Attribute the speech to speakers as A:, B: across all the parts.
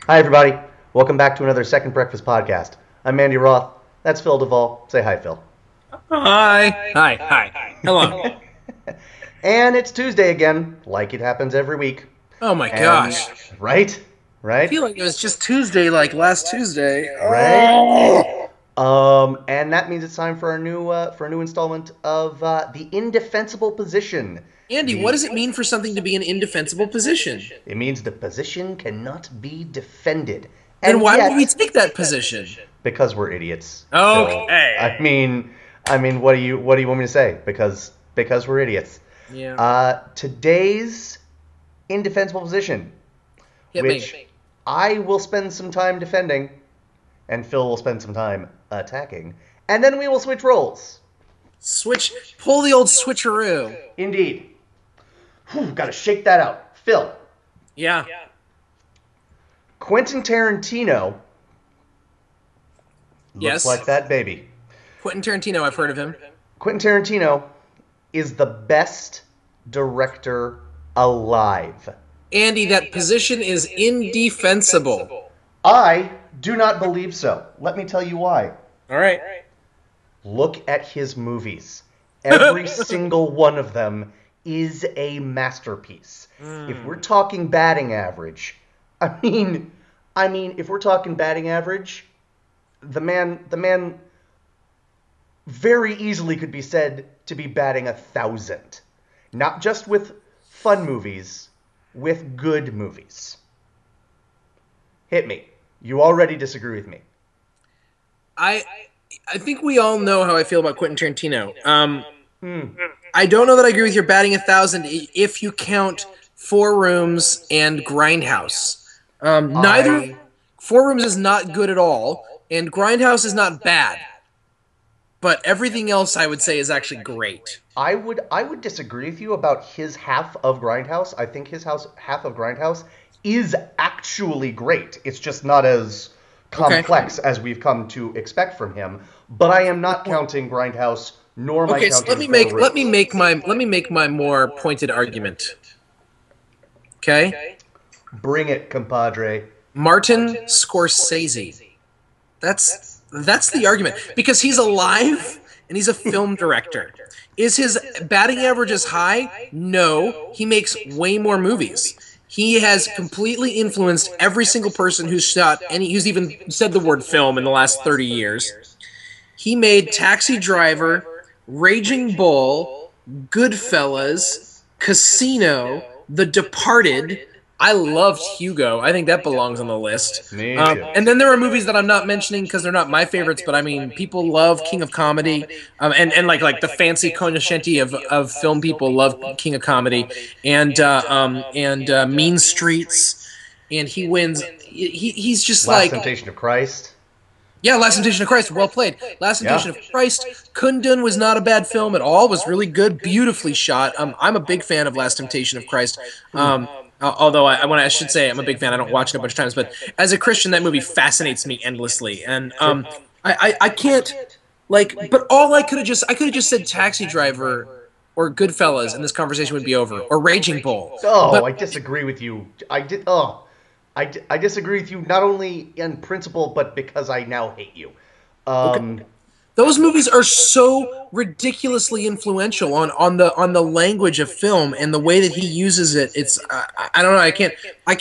A: Hi, everybody. Welcome back to another Second Breakfast podcast. I'm Andy Roth. That's Phil Duvall. Say hi, Phil.
B: Hi. Hi. Hi. Hello.
A: And it's Tuesday again, like it happens every week.
B: Oh my
A: And,
B: gosh.
A: right?
B: I
A: Right?
B: feel like it was just Tuesday, like last Tuesday.
A: Right?
B: Oh.
A: And that means it's time for a new installment of the Indefensible Position.
B: Andy, what
A: The
B: does it mean for something to be an indefensible position?
A: It means the position cannot be defended.
B: Then
A: And
B: why would we
A: yet,
B: take that position?
A: because we're idiots, Phil. I
B: Okay.
A: mean, I mean, what do you want me to say? Because we're idiots.
B: Yeah.
A: Today's indefensible position,
B: Hit
A: which
B: me.
A: I will spend some time defending, and Phil will spend some time attacking, and then we will switch roles.
B: Switch. Pull the old switcheroo.
A: Indeed. Whew, gotta shake that out. Phil,
B: Yeah.
A: Quentin Tarantino looks
B: Yes.
A: like that baby.
B: Quentin Tarantino, I've heard of him.
A: Quentin Tarantino is the best director alive.
B: Andy, that position is indefensible.
A: I do not believe so. Let me tell you why.
B: All right.
A: Look at his movies. Every single one of them is a masterpiece. If we're talking batting average, if we're talking batting average, the man very easily could be said to be batting 1,000. Not just with fun movies, with good movies. Hit me. You already disagree with me.
B: I I think we all know how I feel about Quentin Tarantino.
A: Hmm.
B: I don't know that I agree with your batting 1,000 if you count Four Rooms and Grindhouse. Neither
A: I
B: Four Rooms is not good at all, and Grindhouse is not bad. But everything else I would say is actually great.
A: I would disagree with you about his half of Grindhouse. I think his house half of Grindhouse is actually great. It's just not as
B: Okay.
A: complex as we've come to expect from him. But I am not counting Grindhouse, nor am I
B: Okay, so let
A: counting
B: me
A: Four
B: make let
A: Rooms.
B: me make my let me make my more pointed argument. Okay?
A: Bring it, compadre.
B: Martin Scorsese. That's the argument because he's alive and he's a film director. Is his batting average as high? No, he makes way more movies. He has completely influenced every single person who's shot any who's even said the word film in the last 30 years. He made Taxi Driver, Raging Bull, Goodfellas, Casino, The Departed. I loved Hugo. I think that belongs on the list.
A: Me too.
B: And then there are movies that I'm not mentioning because they're not my favorites, but I mean, people love King of Comedy, and like the fancy cognoscenti of film people love King of Comedy, and Mean Streets, and he wins. He's just
A: Last
B: like
A: Temptation of Christ.
B: yeah, Last Temptation of Christ, well played. Last
A: Yeah.
B: Temptation of Christ, Kundun was not a bad film at all. Was really good, beautifully shot. I'm a big fan of Last Temptation of Christ. Although I should say I'm a big fan. I don't watch it a bunch of times, but as a Christian, that movie fascinates me endlessly. And
A: Sure.
B: I can't like, but all I could have just said Taxi Driver or Goodfellas, and this conversation would be over, or Raging Bull.
A: Oh,
B: But
A: I disagree with you. I disagree with you not only in principle, but because I now hate you.
B: okay,
A: Um,
B: those movies are so ridiculously influential on the language of film and the way that he uses it. It's I don't know. I can't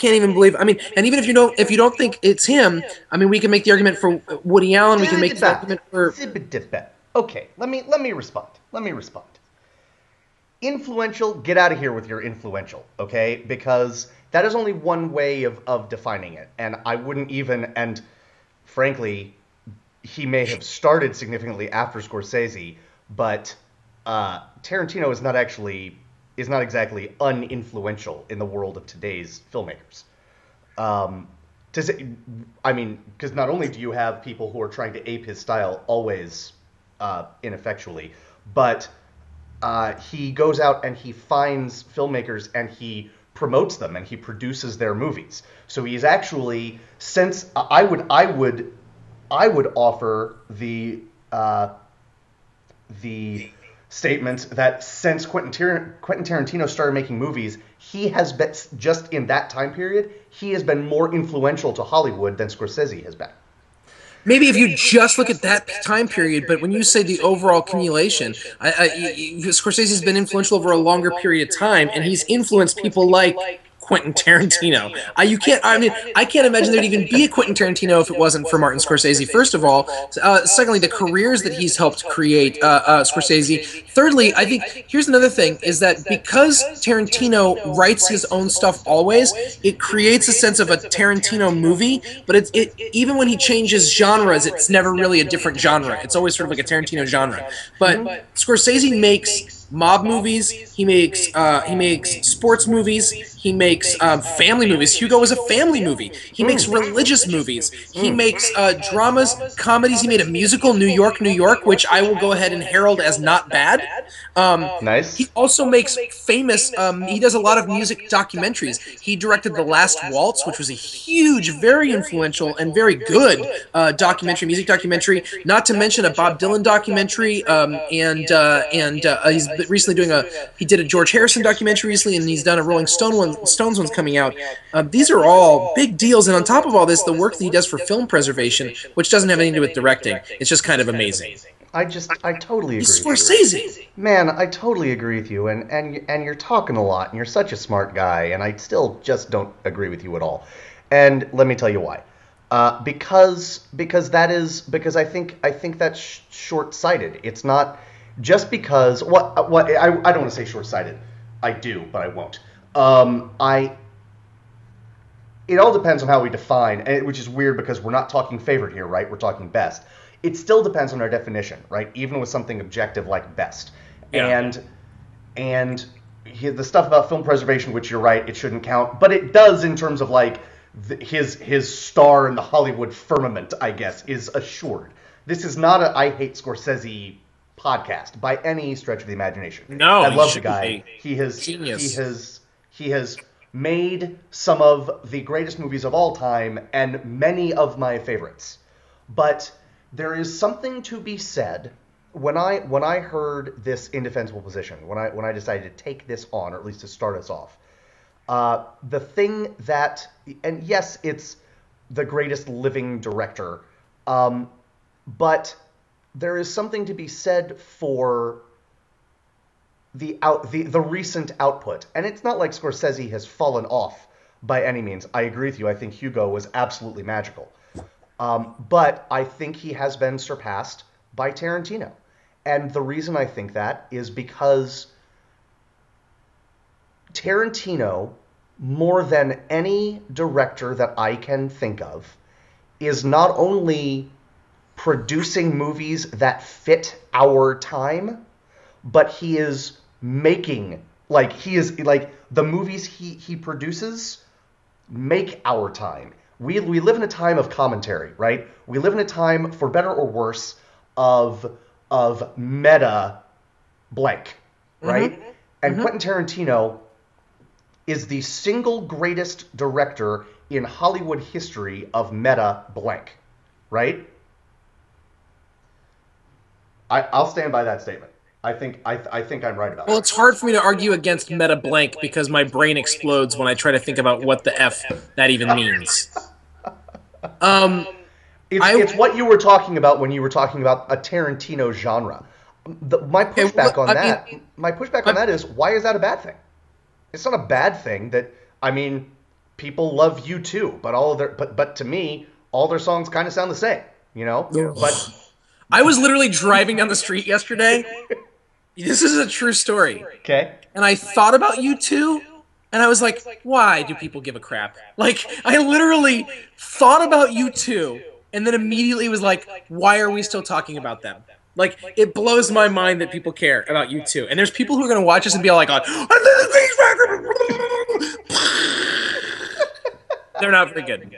B: even believe. I mean, and even if you don't think it's him, I mean, we can make the argument for Woody Allen. We can make the argument for
A: Okay, let me respond. Let me respond. Influential, get out of here with your influential, okay? Because that is only one way of defining it. And I wouldn't even, and frankly, he may have started significantly after Scorsese, but Tarantino is not exactly uninfluential in the world of today's filmmakers. Um, to say, I mean, because not only do you have people who are trying to ape his style always ineffectually, but he goes out and he finds filmmakers and he promotes them and he produces their movies. So he's actually, since I would offer the statement that since Quentin Tarantino started making movies, he has been, just in that time period, he has been more influential to Hollywood than Scorsese has been.
B: Maybe if you just look at that time period, but when you say the overall accumulation, Scorsese's been influential over a longer period of time, and he's influenced people like Quentin Tarantino. You can't. I mean, I can't imagine there'd even be a Quentin Tarantino if it wasn't for Martin Scorsese. First of all, secondly, the careers that he's helped create, Scorsese. Thirdly, I think here's another thing: is that because Tarantino writes his own stuff always, it creates a sense of a Tarantino movie. But it even when he changes genres, it's never really a different genre. It's always sort of like a Tarantino genre. But Scorsese makes mob movies. He makes sports movies. He makes family movies. Hugo was a family movie. He makes religious movies. He makes dramas, comedies. He made a musical, New York, New York, which I will go ahead and herald as not bad.
A: Nice.
B: He also makes famous. He does a lot of music documentaries. He directed The Last Waltz, which was a huge, very influential, and very good music documentary. Not to mention a Bob Dylan documentary, and he's recently doing he did a George Harrison documentary recently, and he's done a Rolling Stones one's coming out. These are all big deals, and on top of all this, the work that he does for film preservation, which doesn't have anything to do with directing, it's just kind of amazing.
A: I totally agree.
B: He's Scorsese.
A: Man, I totally agree with you, and you're talking a lot, and you're such a smart guy, and I still just don't agree with you at all. And let me tell you why. Because I think that's short-sighted. It's not just because I don't want to say short-sighted. I do, but I won't. It all depends on how we define, which is weird because we're not talking favorite here, right? We're talking best. It still depends on our definition, right? Even with something objective like best. Yeah. And the stuff about film preservation, which you're right, it shouldn't count, but it does in terms of like his star in the Hollywood firmament, I guess, is assured. This is not a I hate Scorsese podcast by any stretch of the imagination.
B: No,
A: I love the guy. He has made some of the greatest movies of all time and many of my favorites. But there is something to be said when I heard this Indefensible Position, when I decided to take this on, or at least to start us off. The thing that, and yes, it's the greatest living director, but there is something to be said for the recent output. And it's not like Scorsese has fallen off by any means. I agree with you. I think Hugo was absolutely magical. But I think he has been surpassed by Tarantino. And the reason I think that is because Tarantino, more than any director that I can think of, is not only producing movies that fit our time, but he is making, the movies he produces make our time. We live in a time of commentary, right? We live in a time, for better or worse, of meta blank, right? Mm-hmm. And Quentin Tarantino is the single greatest director in Hollywood history of meta blank, right? I'll stand by that statement. I think I'm right about that.
B: Well, it's hard for me to argue against meta blank because my brain explodes when I try to think about what the F that even means.
A: It's what you were talking about when you were talking about a Tarantino genre. My pushback on that is, why is that a bad thing? It's not a bad thing that, I mean, people love U2, but to me, all their songs kind of sound the same, you know? But
B: I was literally driving down the street yesterday. This is a true story.
A: Okay.
B: And I thought about U2, and I was like, why do people give a crap? Like, I literally thought about U2, and then immediately was like, why are we still talking about them? Like, it blows my mind that people care about U2. And there's people who are going to watch us and be like, they're not very good.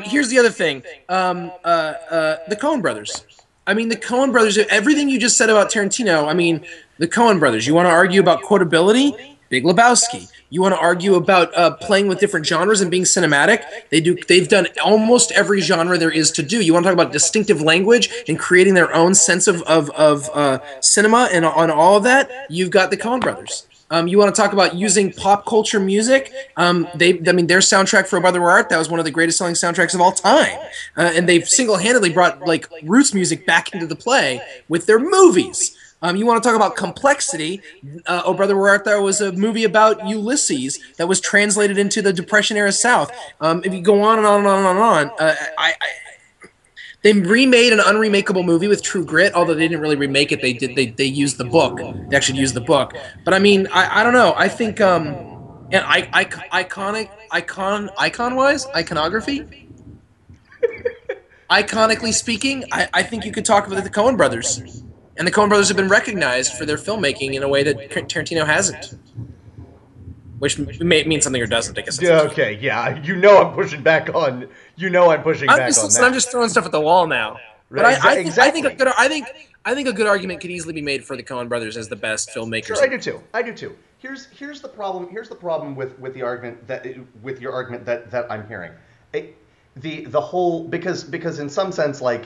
B: Here's the other thing. The Coen brothers. I mean, the Coen brothers, everything you just said about Tarantino, I mean, the Coen brothers. You want to argue about quotability? Big Lebowski. You want to argue about playing with different genres and being cinematic? They've done almost every genre there is to do. You want to talk about distinctive language and creating their own sense of cinema and on all of that? You've got the Coen Brothers. You want to talk about using pop culture music? Their soundtrack for "O Brother Where Art Thou" is one of the greatest selling soundtracks of all time, and they've single-handedly brought like roots music back into the play with their movies. You want to talk about complexity? "O Brother Where Art Thou" was a movie about Ulysses that was translated into the Depression-era South. If you go on and on and on and on, they remade an unremakeable movie with True Grit, although they didn't really remake it. They used the book. They actually used the book. But I mean, I don't know. I think iconography. Iconically speaking, I think you could talk about the Coen Brothers. And the Coen Brothers have been recognized for their filmmaking in a way that Tarantino hasn't. Which may mean something or doesn't, I guess.
A: Yeah, okay, yeah. I'm pushing back on... I'm pushing back on that.
B: I'm just throwing stuff at the wall now. But
A: Right, exactly.
B: I think a good argument could easily be made for the Coen Brothers as the best filmmakers.
A: Sure, I do too. Here's the problem with the argument with your argument that I'm hearing. The whole because in some sense, like,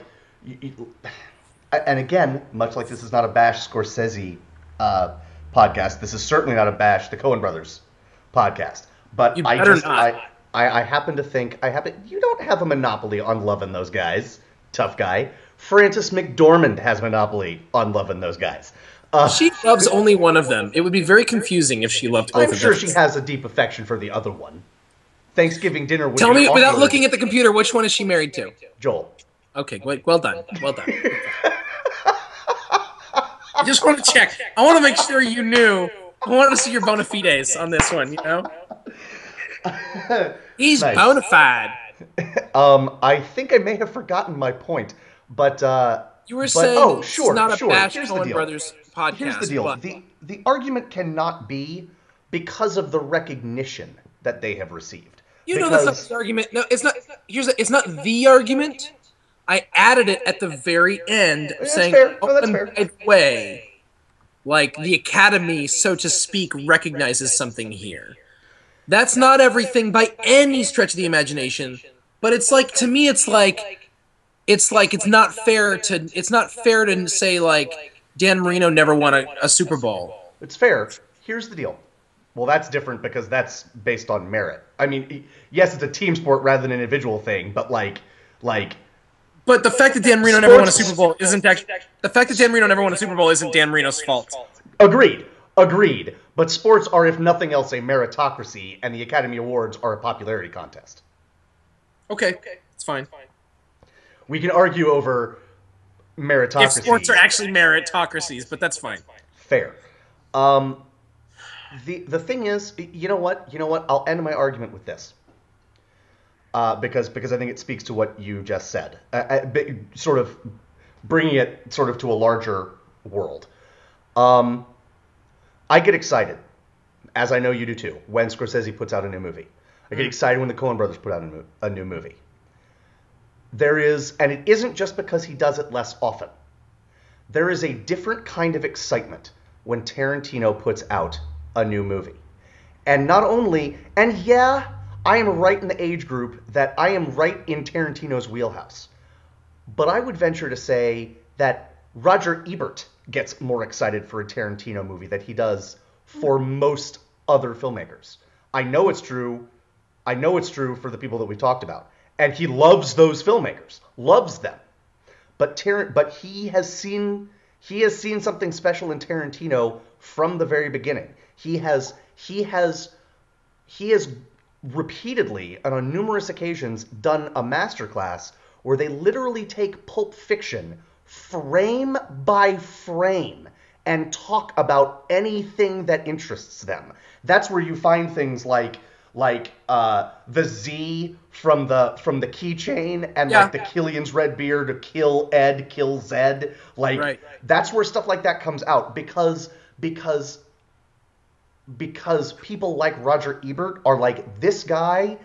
A: and again, much like this is not a bash Scorsese podcast, this is certainly not a bash the Coen Brothers podcast. But I happen to think you don't have a monopoly on loving those guys, tough guy. Frances McDormand has a monopoly on loving those guys.
B: She loves only one of them. It would be very confusing if she loved both of them.
A: I'm sure she has a deep affection for the other one. Thanksgiving dinner would
B: Tell me, without
A: awkward.
B: looking at the computer, which one is she married to?
A: Joel.
B: Okay, well done. Well done. I just want to check. I want to make sure you knew. I want to see your bona fides on this one, you know? He's
A: nice.
B: bona fide.
A: I think I may have forgotten my point, but
B: you were saying
A: sure,
B: it's not a bash
A: Here's
B: Coen Brothers podcast.
A: Here's the deal.
B: What?
A: The argument cannot be because of the recognition that they have received.
B: You know that's not the argument. No, it's not. It's not the argument. I added it at the very end, saying,
A: fair. No, that's fair.
B: By the way, like the Academy, so to speak, recognizes something here. That's not everything by any stretch of the imagination, but it's like, to me, it's not fair to say like Dan Marino never won a Super Bowl.
A: It's fair. Here's the deal. Well, that's different because that's based on merit. I mean, yes, it's a team sport rather than an individual thing, but like.
B: But the fact that Dan Marino never won a Super Bowl isn't actually the fact that Dan Marino never won a Super Bowl isn't Dan Marino's fault.
A: Agreed. But sports are, if nothing else, a meritocracy, and the Academy Awards are a popularity contest.
B: Okay, it's fine.
A: We can argue over meritocracy.
B: If sports are actually meritocracies, but that's fine.
A: Fair. The thing is, you know what? I'll end my argument with this. Because I think it speaks to what you just said. Sort of bringing it sort of to a larger world. I get excited, as I know you do too, when Scorsese puts out a new movie. I get excited when the Coen Brothers put out a new movie. There is, and it isn't just because he does it less often. There is a different kind of excitement when Tarantino puts out a new movie. And not only, and yeah, I am right in the age group that I am right in Tarantino's wheelhouse. But I would venture to say that Roger Ebert gets more excited for a Tarantino movie than he does for most other filmmakers. I know it's true. I know it's true for the people that we talked about. And he loves those filmmakers. Loves them. But he has seen something special in Tarantino from the very beginning. He has repeatedly and on numerous occasions done a masterclass where they literally take Pulp Fiction frame by frame and talk about anything that interests them. That's where you find things like the Z from the keychain and like the Killian's red beard to kill Ed, kill Zed. Like that's where stuff like that comes out because people like Roger Ebert are like, this guy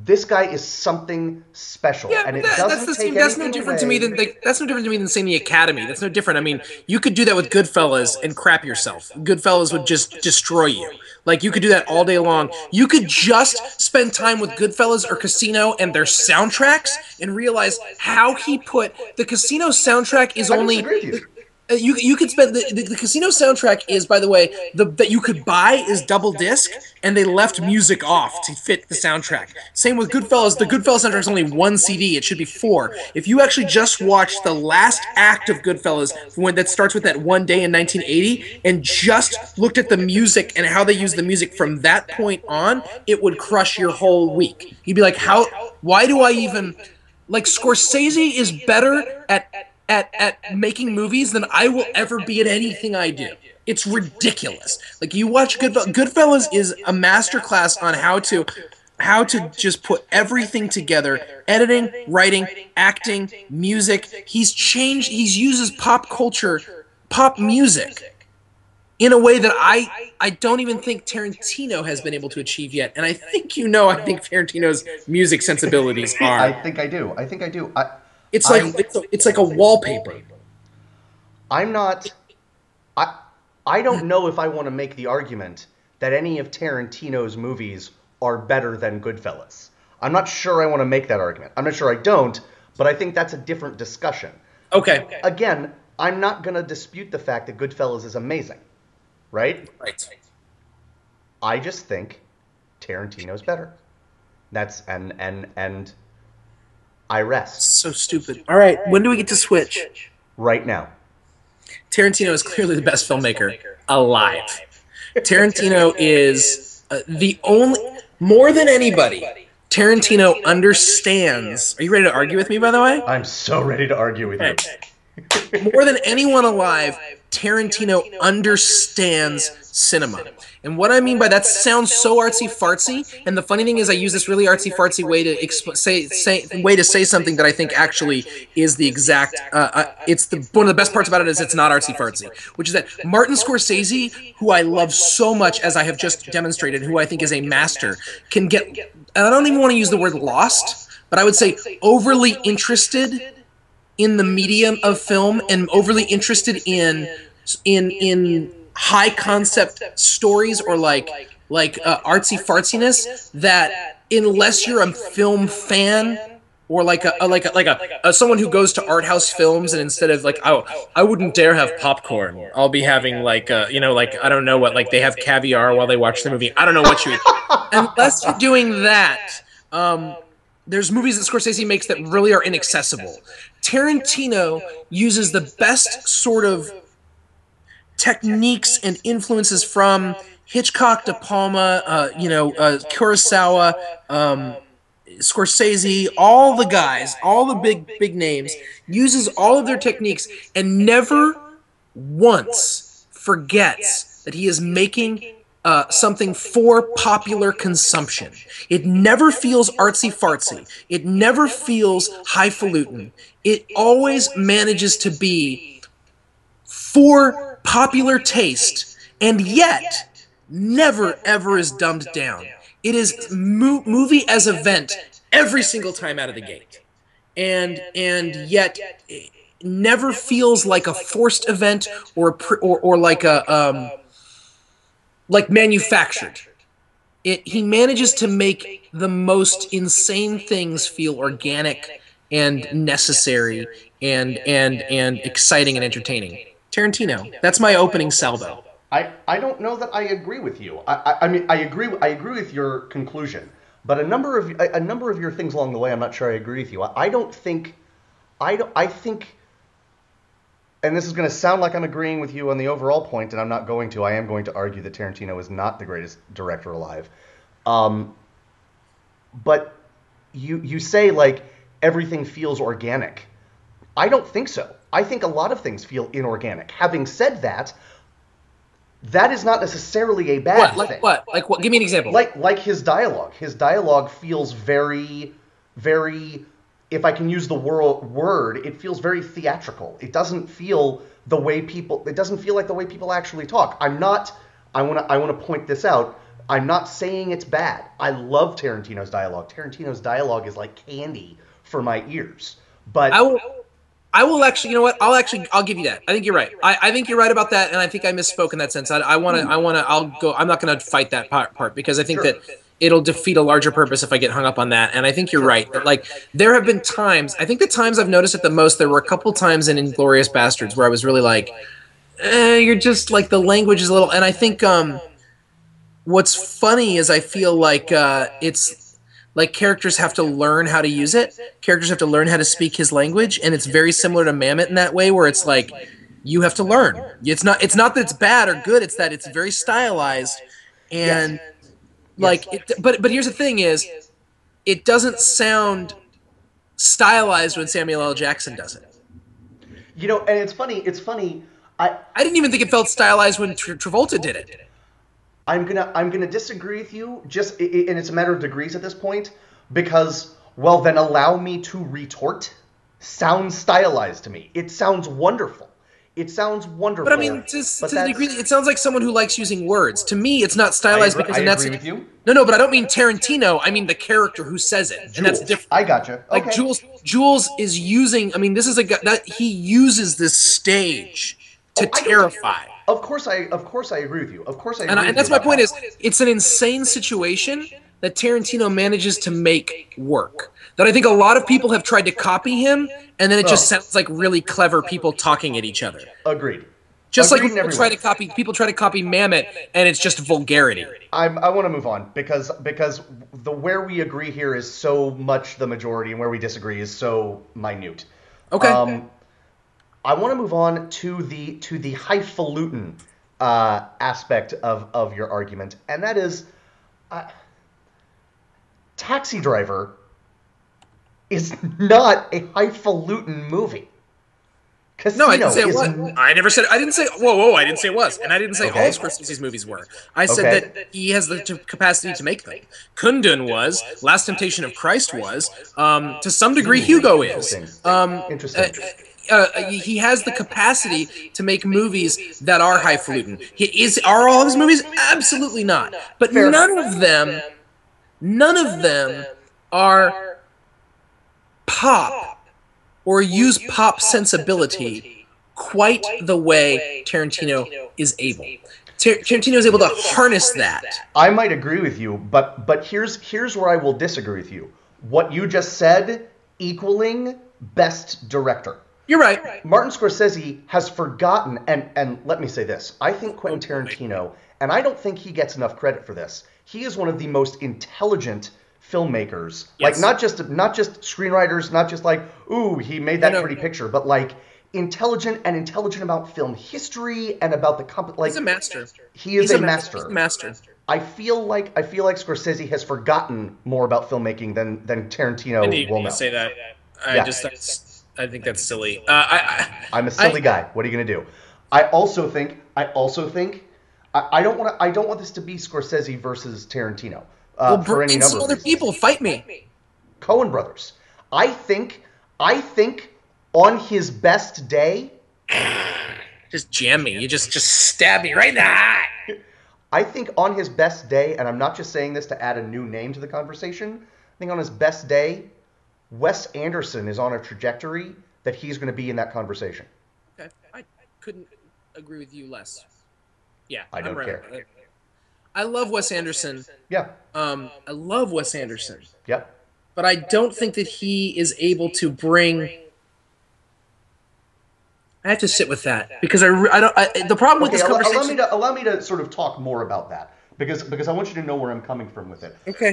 A: This guy is something special,
B: Yeah,
A: and
B: but
A: it doesn't take
B: that's no
A: anything
B: different to me than
A: away.
B: that's no different to me than saying the Academy. That's no different. I mean, you could do that with Goodfellas and crap yourself. Goodfellas would just destroy you. Like you could do that all day long. You could just spend time with Goodfellas or Casino and their soundtracks and realize how he put the Casino soundtrack is
A: I
B: only
A: disagree with you.
B: you could spend the Casino soundtrack is, by the way, that you could buy is double disc, and they left music off to fit the soundtrack. Same with Goodfellas. The Goodfellas soundtrack is only one CD. It should be four. If you actually just watch the last act of Goodfellas, when that starts with that one day in 1980, and just looked at the music and how they use the music from that point on, it would crush your whole week. You'd be like, how? Why do I even like? Scorsese is better at making movies than I will ever be at anything I do. It's ridiculous. Like you watch Goodfellas is a masterclass on how to just put everything together: editing, writing, acting, music. He uses pop culture, pop music in a way that I don't even think Tarantino has been able to achieve yet. And I think I think Tarantino's music sensibilities are.
A: I think I do. I think I do.
B: It's like a wallpaper.
A: I'm not. I don't know if I want to make the argument that any of Tarantino's movies are better than Goodfellas. I'm not sure I want to make that argument. I'm not sure I don't, but I think that's a different discussion.
B: Okay.
A: Again, I'm not going to dispute the fact that Goodfellas is amazing, right?
B: Right.
A: I just think Tarantino's better. That's and I rest
B: So stupid. All right, when do we get to switch?
A: right now.
B: Tarantino is clearly the best filmmaker alive. Tarantino is the only, more than anybody, Tarantino understands. Are you ready to argue with me, by the way?
A: I'm so ready to argue with you.
B: More than anyone alive, Tarantino understands cinema. And what I mean by that sounds so artsy-fartsy, and the funny thing is I use this really artsy-fartsy way to say something that I think actually is the exact, one of the best parts about it is it's not artsy-fartsy, which is that Martin Scorsese, who I love so much, as I have just demonstrated, who I think is a master, can get, and I don't even want to use the word lost, but I would say overly interested in the medium of film and overly interested in high concept stories or like artsy fartsiness that unless you're a film fan or like a someone who goes to art house films and instead of like, oh, I wouldn't dare have popcorn, I'll be having like like I don't know what, like they have caviar while they watch the movie. I don't know what you eat. Unless you're doing that, there's movies that Scorsese makes that really are inaccessible. Tarantino uses the best sort of techniques and influences from Hitchcock, De Palma, Kurosawa, Scorsese, all the guys, all the big names, uses all of their techniques and never once forgets that he is making something for popular consumption. It never feels artsy-fartsy. It never feels highfalutin. It always manages to be for popular taste, and yet never ever is dumbed down. It is movie as event every single time out of the gate, and yet it never feels like a forced event or like a like manufactured. He manages to make the most insane things feel organic and necessary and exciting and entertaining. Tarantino. That's my opening salvo.
A: I don't know that I agree with you. I mean I agree with your conclusion, but a number of your things along the way I'm not sure I agree with you. I think, and this is going to sound like I'm agreeing with you on the overall point, and I'm not going to. I am going to argue that Tarantino is not the greatest director alive. But you say like everything feels organic. I don't think so. I think a lot of things feel inorganic. Having said that, that is not necessarily a bad thing.
B: What? Like what? Give me an example.
A: Like his dialogue. His dialogue feels very, very, if I can use the word, it feels very theatrical. It doesn't feel it doesn't feel like the way people actually talk. I want to point this out. I'm not saying it's bad. I love Tarantino's dialogue. Tarantino's dialogue is like candy for my ears. But
B: I will actually, you know what? I'll give you that. I think you're right. I think you're right about that, and I think I misspoke in that sense. I'm not going to fight that part because I think
A: Sure.
B: that it'll defeat a larger purpose if I get hung up on that. And I think you're right. That, like, there have been times, I think the times I've noticed it the most, there were a couple times in Inglourious Bastards where I was really like, you're just like, the language is a little, and I think, what's funny is I feel like it's like characters have to learn how to use it. Characters have to learn how to speak his language, and it's very similar to Mamet in that way, where it's like you have to learn. It's not that it's bad or good. It's that it's very stylized, and like. But here's the thing: is it doesn't sound stylized when Samuel L. Jackson does it.
A: You know, and it's funny. It's funny.
B: I didn't even think it felt stylized when Travolta did it.
A: I'm gonna disagree with you, and it's a matter of degrees at this point, because, well, then allow me to retort. Sounds stylized to me. It sounds wonderful. It sounds wonderful.
B: But I mean, to the degree, it sounds like someone who likes using words. To me, it's not stylized because
A: I
B: that's
A: agree with you.
B: No, but I don't mean Tarantino. I mean the character who says it, and that's different.
A: I gotcha. Okay.
B: Like Jules is using. I mean, this is a guy that he uses this stage to terrify.
A: Of course I agree with you. Of course I agree.
B: And that's my point. Is it's an insane situation that Tarantino manages to make work. That I think a lot of people have tried to copy him, and then it just sounds like really clever people talking at each other.
A: Agreed.
B: Just like people try to copy Mamet, and it's just vulgarity.
A: I want to move on because the where we agree here is so much the majority, and where we disagree is so minute.
B: Okay.
A: I want to move on to the highfalutin aspect of your argument, and that is, Taxi Driver is not a highfalutin movie. Casino
B: no, I didn't say it was. I never said. I didn't say. Whoa! I didn't say it was, and I didn't say all Scorsese's movies were. I said that he has the capacity to make them. Kundun was. Last Temptation of Christ was. To some degree, Hugo is.
A: Interesting.
B: He has the capacity to make movies that are highfalutin. Are all of his movies? Absolutely not. But none of them are pop or use pop sensibility quite the way Tarantino is able. Tarantino is able to harness that.
A: I might agree with you, but here's where I will disagree with you. What you just said, equaling best director.
B: You're right.
A: Martin Scorsese has forgotten, and let me say this. I think Quentin Tarantino, and I don't think he gets enough credit for this, he is one of the most intelligent filmmakers. Yes. Like, not just screenwriters, not just like, ooh, he made that pretty picture, but like intelligent about film history and about the
B: he's a master.
A: He is a master.
B: He's a master.
A: I feel like Scorsese has forgotten more about filmmaking than Tarantino will know.
B: Say that. I think that's silly.
A: I'm a silly guy. What are you gonna do? I also think I don't want this to be Scorsese versus Tarantino. For any number
B: some other people fight me.
A: Coen brothers. I think on his best day,
B: just jam me. You just stab me right in the eye.
A: I think on his best day, and I'm not just saying this to add a new name to the conversation. I think on his best day, Wes Anderson is on a trajectory that he's going to be in that conversation.
B: Okay, I couldn't agree with you less. Yeah,
A: I don't care.
B: I love Wes Anderson.
A: Yeah.
B: I love Wes Anderson.
A: Yep.
B: But I don't think that he is able to bring. I have to sit with that because the problem with this conversation.
A: Allow me to sort of talk more about that because I want you to know where I'm coming from with it.
B: Okay.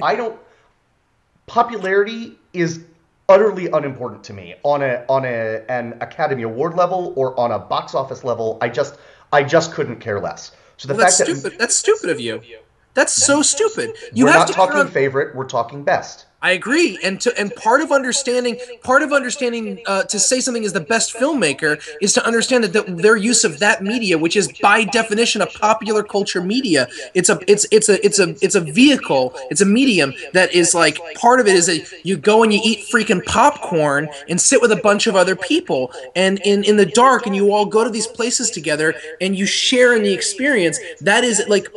A: Popularity is utterly unimportant to me on an Academy Award level or on a box office level. I just couldn't care less. So
B: that's stupid of you. That's so stupid.
A: We're not talking favorite. We're talking best.
B: I agree, and part of understanding to say something is the best filmmaker is to understand that their use of that media, which is by definition a popular culture media, it's a vehicle, it's a medium that is like part of it is you go and you eat freaking popcorn and sit with a bunch of other people and in the dark and you all go to these places together and you share in the experience. That is like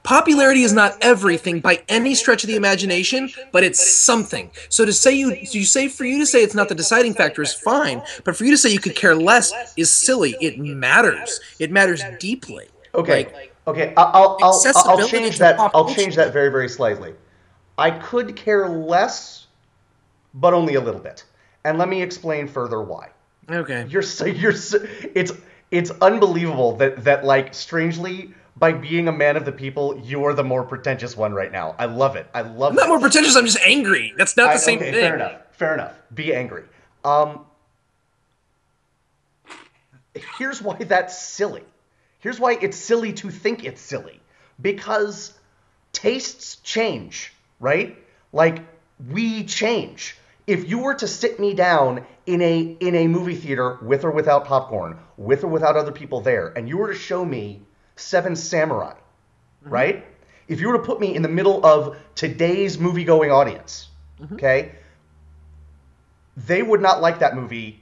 B: Popularity is not everything by any stretch of the imagination, but it's something. So for you to say it's not the deciding factor is fine, but for you to say you could care less is silly. It matters. It matters deeply.
A: Okay.
B: Like,
A: Okay. I'll
B: accessibility
A: change
B: to
A: that.
B: pop
A: I'll
B: culture.
A: change that very, very slightly. I could care less, but only a little bit. And let me explain further why.
B: Okay.
A: It's unbelievable that like strangely by being a man of the people, you are the more pretentious one right now. I love it. I love
B: I'm not
A: it.
B: more pretentious. I'm just angry. That's not the same
A: Okay,
B: thing.
A: fair enough. Fair enough. Be angry. Here's why that's silly. Here's why it's silly to think it's silly. Because tastes change, right? Like we change. If you were to sit me down in a movie theater with or without popcorn, with or without other people there, and you were to show me Seven Samurai, right? If you were to put me in the middle of today's movie-going audience, okay, they would not like that movie,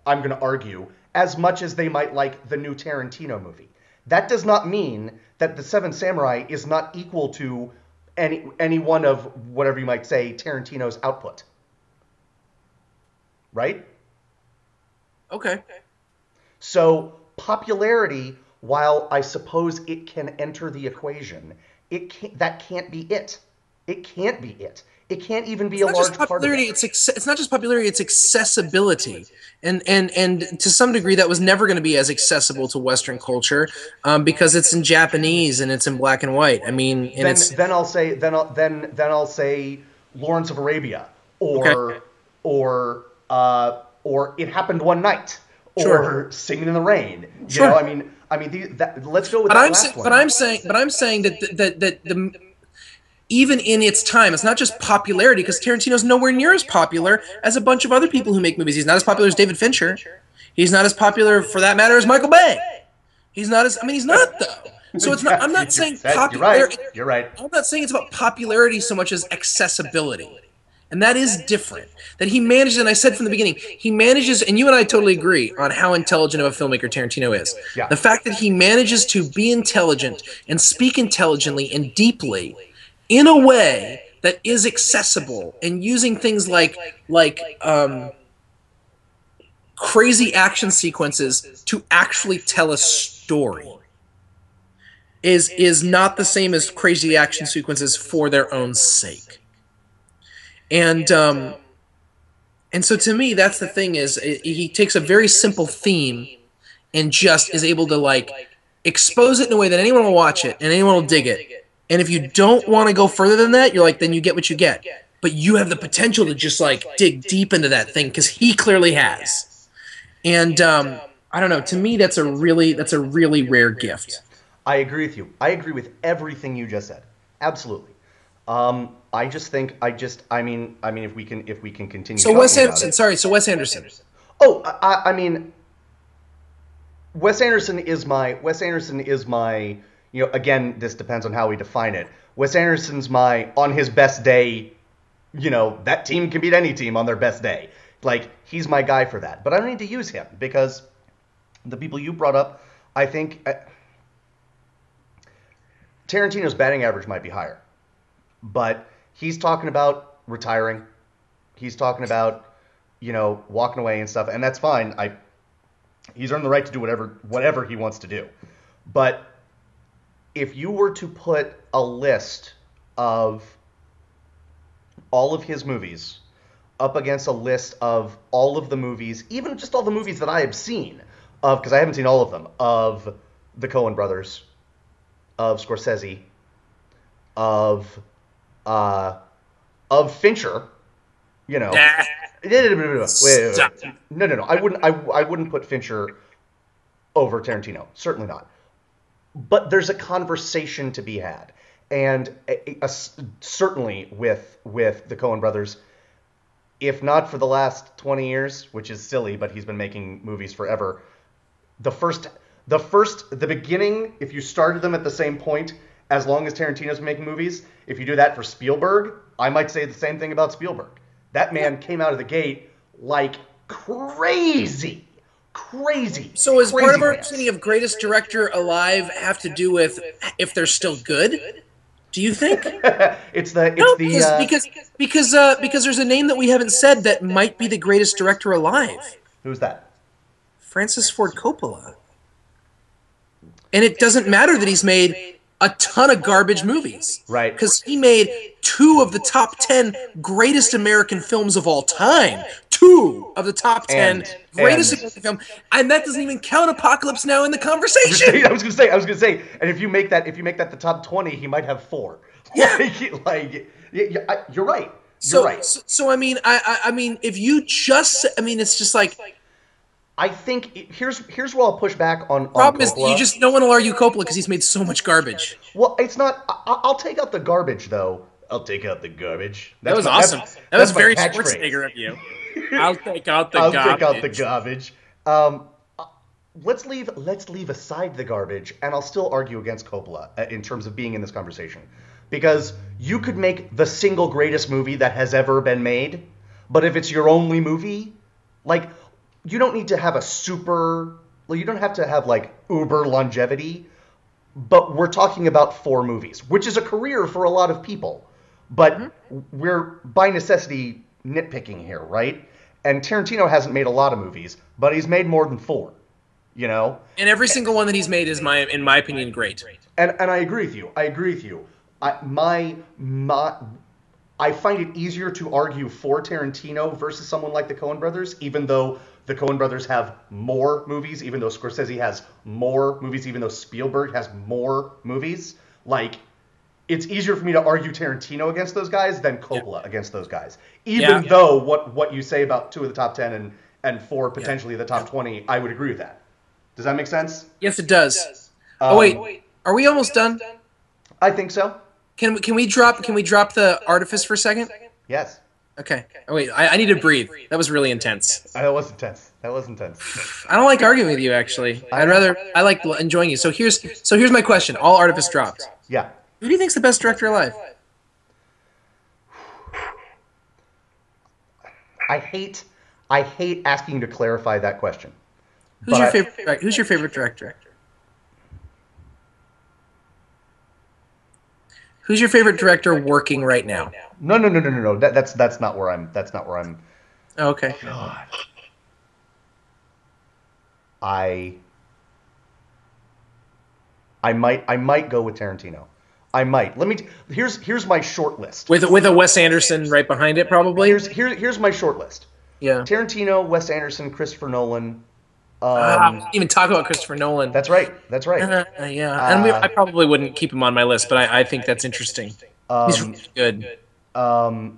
A: I'm going to argue, as much as they might like the new Tarantino movie. That does not mean that the Seven Samurai is not equal to any one of, whatever you might say, Tarantino's output. Right?
B: Okay.
A: So popularity, while I suppose it can enter the equation, that can't be it. It can't be it. It can't even be a large part of it.
B: It's not just popularity, it's accessibility. And to some degree that was never going to be as accessible to Western culture because it's in Japanese and it's in black and white. I mean, and
A: then I'll say Lawrence of Arabia or It Happened One Night or Singing in the Rain. You know, let's go with that last one.
B: But I'm saying that the even in its time, it's not just popularity, because Tarantino's nowhere near as popular as a bunch of other people who make movies. He's not as popular as David Fincher. He's not as popular, for that matter, as Michael Bay. He's not, though. So it's not. I'm not saying popularity.
A: You're right.
B: I'm not saying it's about popularity so much as accessibility, and that is different. That he manages, and I said from the beginning, he manages, and you and I totally agree on how intelligent of a filmmaker Tarantino is.
A: Yeah.
B: The fact that he manages to be intelligent and speak intelligently and deeply in a way that is accessible, and using things like crazy action sequences to actually tell a story is not the same as crazy action sequences for their own sake. And so to me, that's the thing, is he takes a very simple theme and just is able to like expose it in a way that anyone will watch it and anyone will dig it. And if you don't want to go further than that, you're like, then you get what you get. But you have the potential to just like dig deep into that thing, because he clearly has. And I don't know. To me, that's a really rare gift.
A: I agree with you. I agree with everything you just said. Absolutely. I mean, if we can continue.
B: So Wes Anderson. Sorry. So Wes Anderson.
A: Oh, I mean, Wes Anderson is my. You know, again, this depends on how we define it. Wes Anderson's on his best day, you know, that team can beat any team on their best day. Like, he's my guy for that. But I don't need to use him, because the people you brought up, I think Tarantino's batting average might be higher. But he's talking about retiring. He's talking about, you know, walking away and stuff, and that's fine. He's earned the right to do whatever he wants to do. But if you were to put a list of all of his movies up against a list of all of the movies, even just all the movies that I have seen, because I haven't seen all of them, of the Coen brothers, of Scorsese, of Fincher, you know. Wait. No. I wouldn't put Fincher over Tarantino. Certainly not. But there's a conversation to be had, and certainly with the Coen brothers, if not for the last 20 years, which is silly, but he's been making movies forever. The beginning, if you started them at the same point, as long as Tarantino's making movies, if you do that for Spielberg, I might say the same thing about Spielberg. That man came out of the gate like crazy. Crazy.
B: So is part of our
A: Craziness.
B: understanding of greatest director alive have to do with if they're still good? Do you think?
A: It's
B: No,
A: the
B: because there's a name that we haven't said that might be the greatest director alive.
A: who's that?
B: Francis Ford Coppola. And it doesn't matter that he's made a ton of garbage movies.
A: Right.
B: Because he made 2 of the top 10 greatest American films of all time. 2 of the top 10 greatest American film. And that doesn't even count Apocalypse Now in the conversation.
A: I was gonna say, and if you make that the top 20, he might have 4.
B: Yeah.
A: You're right.
B: So I mean, I mean, if you just, I mean, it's just like.
A: I think here's where I'll push back on.
B: Problem
A: on
B: is, you just no one will argue Coppola because he's made so much garbage.
A: Well, it's not. I'll take out the garbage though. I'll take out the garbage.
B: That was awesome. That was very Schwarzenegger of you. I'll take out the garbage.
A: I'll take out the garbage. Let's leave aside the garbage, and I'll still argue against Coppola in terms of being in this conversation, because you could make the single greatest movie that has ever been made, but if it's your only movie, like. You don't need to have you don't have to have like uber longevity, but we're talking about 4 movies, which is a career for a lot of people. But we're by necessity nitpicking here, right? And Tarantino hasn't made a lot of movies, but he's made more than 4, you know?
B: And every single one that he's made is, in my opinion, great.
A: And I agree with you. I find it easier to argue for Tarantino versus someone like the Coen brothers, even though the Coen brothers have more movies, even though Scorsese has more movies, even though Spielberg has more movies. Like, it's easier for me to argue Tarantino against those guys than Coppola against those guys. Even though what you say about 2 of the top 10 and 4 potentially the top 20, I would agree with that. Does that make sense?
B: Yes, it does. Oh wait, are we almost done?
A: I think so.
B: Can we drop the artifice for a second?
A: Yes.
B: Okay. Oh wait, I need to breathe. That was really intense.
A: That was intense.
B: I don't like arguing with you, actually. I like enjoying you. So here's my question. All artifice dropped.
A: Yeah.
B: Who do you think's the best director alive?
A: I hate asking you to clarify that question.
B: Who's your favorite director? Who's your favorite director working right now?
A: No. That's not where I'm.
B: Oh, okay.
A: God. I might go with Tarantino. I might. Here's my short list.
B: With a Wes Anderson right behind it, probably.
A: Here's my short list.
B: Yeah.
A: Tarantino, Wes Anderson, Christopher Nolan.
B: I didn't even talk about Christopher Nolan.
A: That's right.
B: Yeah, and I probably wouldn't keep him on my list, but I think that's interesting. He's really good.
A: And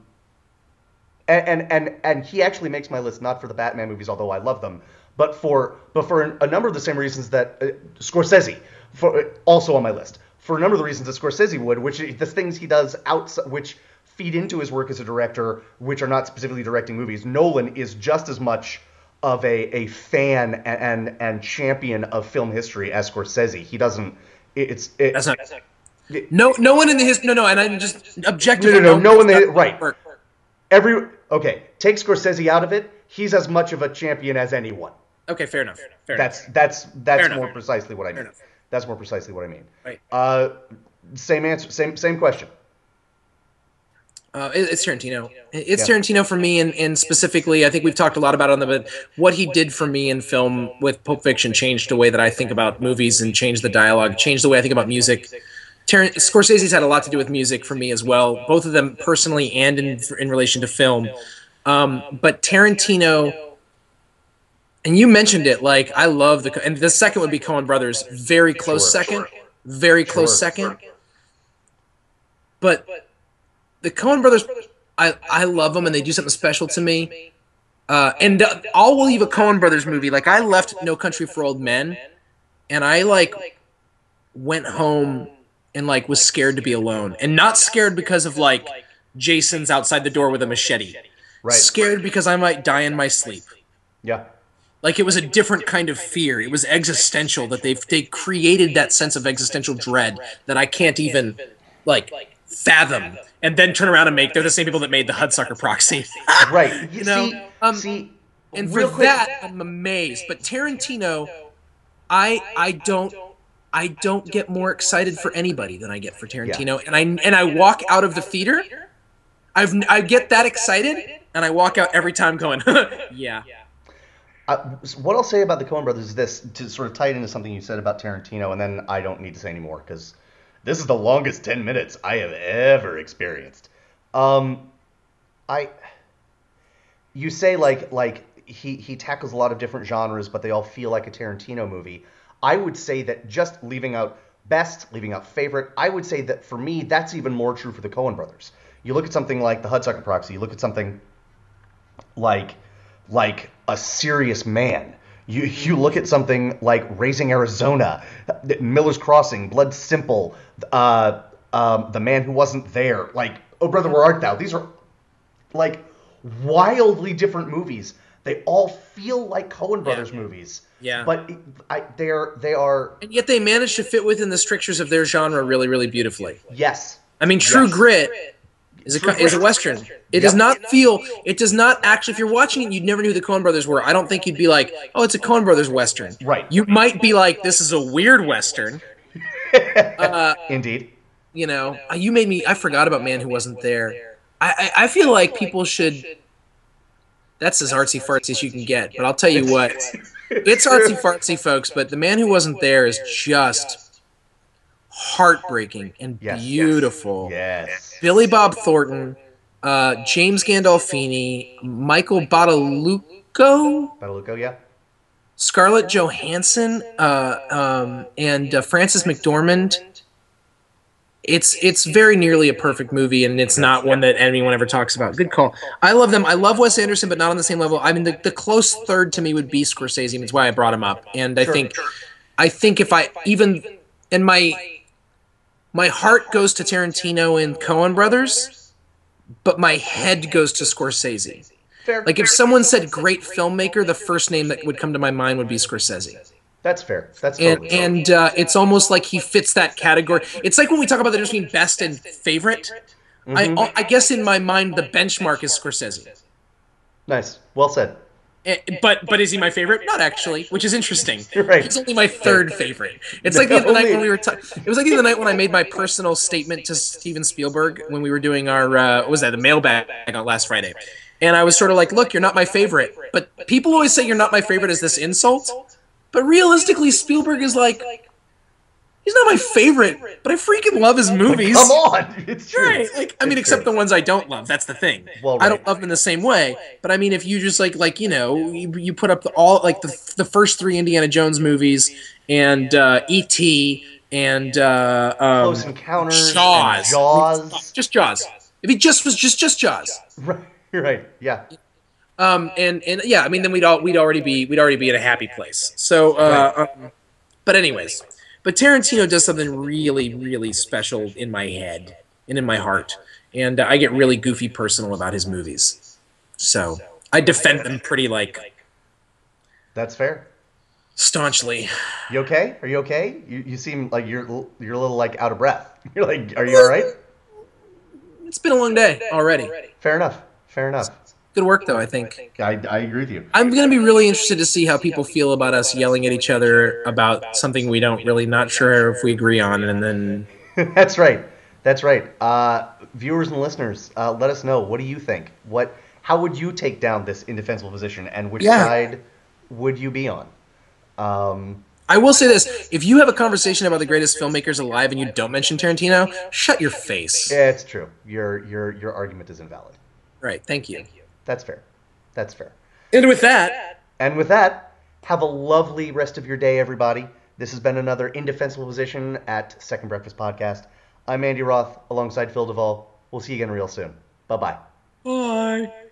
A: he actually makes my list not for the Batman movies, although I love them, but for a number of the same reasons that Scorsese also on my list. For a number of the reasons that Scorsese would, which the things he does outside, which feed into his work as a director, which are not specifically directing movies. Nolan is just as much of a fan and champion of film history as Scorsese. He doesn't.
B: That's not. No one in the history. No, and I'm just objectively.
A: No one. Right. Take Scorsese out of it. He's as much of a champion as anyone.
B: Okay, fair enough.
A: That's more precisely what I mean. That's more precisely what I mean.
B: Right.
A: Same answer. Same question.
B: It's Tarantino. It's Tarantino for me, and specifically, I think we've talked a lot about it, but what he did for me in film with Pulp Fiction changed the way that I think about movies and changed the dialogue, changed the way I think about music. Scorsese's had a lot to do with music for me as well, both of them personally and in relation to film. But Tarantino, and you mentioned it, like I love and the second would be Coen Brothers, very close second. But the Coen Brothers, I love them, and they do something special to me. And I'll leave a Coen Brothers movie. Like, I left No Country for Old Men, and I, went home and, was scared to be alone. And not scared because of, Jason's outside the door with a machete.
A: Right.
B: Scared because I might die in my sleep.
A: Yeah.
B: It was a different kind of fear. It was existential, that they created that sense of existential dread that I can't even, fathom, and then turn around and they're the same people that made the Hudsucker Proxy.
A: Right.
B: And for
A: real quick,
B: that, I'm amazed. But Tarantino, I don't get more excited for anybody than I get for
A: yeah.
B: Tarantino. And I walk out of the theater, I get that excited, and I walk out every time going, yeah.
A: What I'll say about the Coen brothers is this, to sort of tie it into something you said about Tarantino, and then I don't need to say anymore, because this is the longest 10 minutes I have ever experienced. You say like he tackles a lot of different genres, but they all feel like a Tarantino movie. I would say that, just leaving out best, leaving out favorite, I would say that for me, that's even more true for the Coen brothers. You look at something like The Hudsucker Proxy, you look at something like A Serious Man. You look at something like Raising Arizona, Miller's Crossing, Blood Simple, The Man Who Wasn't There, like Oh Brother Where Art Thou. These are like wildly different movies. They all feel like Coen brothers movies.
B: Yeah.
A: But they are.
B: And yet they manage to fit within the strictures of their genre really, really beautifully.
A: Yes.
B: I mean, True Grit is a Western. It does not actually, if you're watching it, you'd never knew who the Coen brothers were. I don't think you'd be like, oh, it's a Coen brothers Western.
A: Right.
B: You might be like, this is a weird Western.
A: Indeed.
B: You know, I forgot about Man Who Wasn't There. I feel like people should, that's as artsy fartsy as you can get, but I'll tell you what, it's artsy fartsy, folks, but The Man Who Wasn't There is just heartbreaking and beautiful.
A: Yes.
B: Billy Bob Thornton, James Gandolfini, Michael
A: Badalucco, yeah.
B: Scarlett Johansson, and Frances McDormand. It's very nearly a perfect movie, and it's not one that anyone ever talks about. Good call. I love them. I love Wes Anderson, but not on the same level. I mean, the close third to me would be Scorsese, and that's why I brought him up. And I think if I even, and my heart goes to Tarantino and Coen brothers, but my head goes to Scorsese.
A: Fair.
B: Like if someone said great filmmaker, the first name that would come to my mind would be Scorsese.
A: That's fair. That's totally fair.
B: And it's almost like he fits that category. It's like when we talk about the difference between best and favorite. Mm-hmm. I guess in my mind the benchmark is Scorsese.
A: Nice. Well said.
B: But is he my favorite? Not actually, which is interesting.
A: Right.
B: He's only my third favorite. It's like the other night when we were. It was like the other night when I made my personal statement to Steven Spielberg when we were doing our what was that, the mailbag on last Friday, and I was sort of like, look, you're not my favorite, but people always say you're not my favorite as this insult. But realistically, Spielberg is like, he's not my favorite, but I freaking love his movies.
A: Come on, it's true.
B: Right. Like, I mean, except the ones I don't love. That's the thing.
A: Well, right.
B: I don't love them in the same way. But I mean, if you just like you know, you put up the first three Indiana Jones movies and E.T. and
A: Close Encounters,
B: Jaws,
A: just
B: Jaws. If it just was just Jaws.
A: Right. Yeah.
B: And yeah, I mean, then we'd already be in a happy place. So, but anyways, but Tarantino does something really, really special in my head and in my heart, and I get really goofy personal about his movies. So I defend them pretty
A: That's fair.
B: Staunchly.
A: You okay? Are you okay? You seem like you're a little like out of breath. You're like, are you all right?
B: It's been a long day already.
A: Fair enough.
B: Good work, though, I think.
A: I agree with you.
B: I'm going to be really interested to see how people feel about us yelling at each other about something we don't really, not sure if we agree on, and then...
A: That's right. Viewers and listeners, let us know. What do you think? How would you take down this indefensible position, and which side would you be on?
B: I will say this. If you have a conversation about the greatest filmmakers alive and you don't mention Tarantino, shut your face.
A: Yeah, it's true. Your argument is invalid.
B: Right, thank you.
A: That's fair.
B: And with that,
A: have a lovely rest of your day, everybody. This has been another Indefensible Position at Second Breakfast Podcast. I'm Andy Roth alongside Phil Duvall. We'll see you again real soon. Bye-bye.
B: Bye.